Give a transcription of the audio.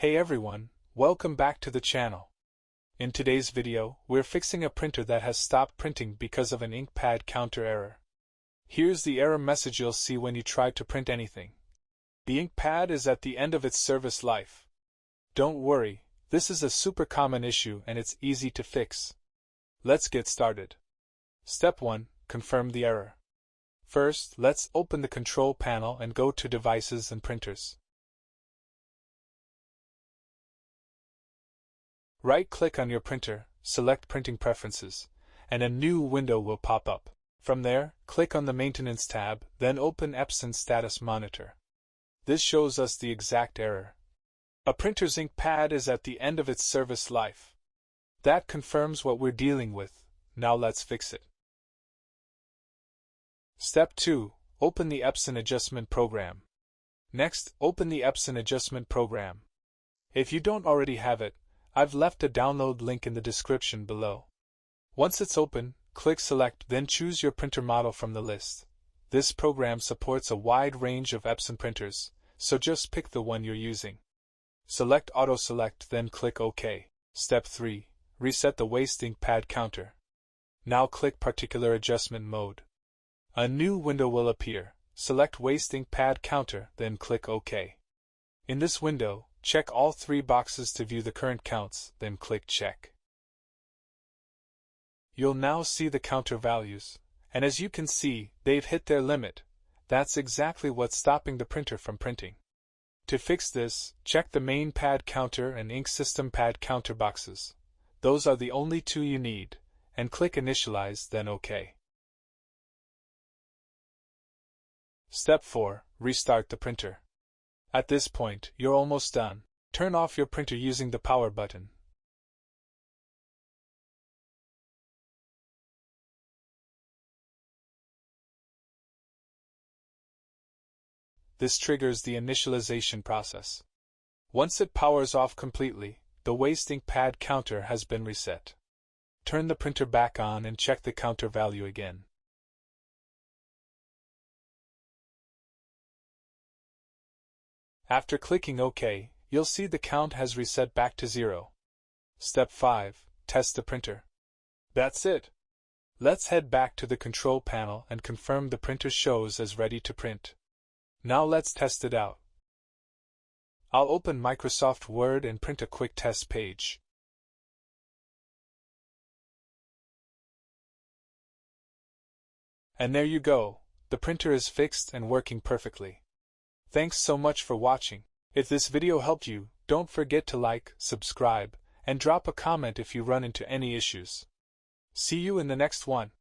Hey everyone, welcome back to the channel. In today's video, we're fixing a printer that has stopped printing because of an ink pad counter error. Here's the error message you'll see when you try to print anything. The ink pad is at the end of its service life. Don't worry, this is a super common issue and it's easy to fix. Let's get started. Step 1. Confirm the error. First, let's open the control panel and go to Devices and Printers. Right-click on your printer, select Printing Preferences, and a new window will pop up. From there, click on the Maintenance tab, then open Epson Status Monitor. This shows us the exact error. A printer's ink pad is at the end of its service life. That confirms what we're dealing with. Now let's fix it. Step 2. Open the Epson Adjustment Program. Next, open the Epson Adjustment Program. If you don't already have it, I've left a download link in the description below. Once it's open, click Select, then choose your printer model from the list. This program supports a wide range of Epson printers, so just pick the one you're using. Select Auto Select, then click OK. Step 3. Reset the waste ink pad counter. Now click Particular Adjustment Mode. A new window will appear. Select Waste ink pad counter, then click OK. In this window, check all 3 boxes to view the current counts, then click Check. You'll now see the counter values, and as you can see, they've hit their limit. That's exactly what's stopping the printer from printing. To fix this, check the main pad counter and ink system pad counter boxes. Those are the only 2 you need, and click Initialize, then OK. Step 4. Restart the printer. At this point, you're almost done. Turn off your printer using the power button. This triggers the initialization process. Once it powers off completely, the waste ink pad counter has been reset. Turn the printer back on and check the counter value again. After clicking OK, you'll see the count has reset back to 0. Step 5. Test the printer. That's it. Let's head back to the control panel and confirm the printer shows as ready to print. Now let's test it out. I'll open Microsoft Word and print a quick test page. And there you go. The printer is fixed and working perfectly. Thanks so much for watching. If this video helped you, don't forget to like, subscribe, and drop a comment if you run into any issues. See you in the next one.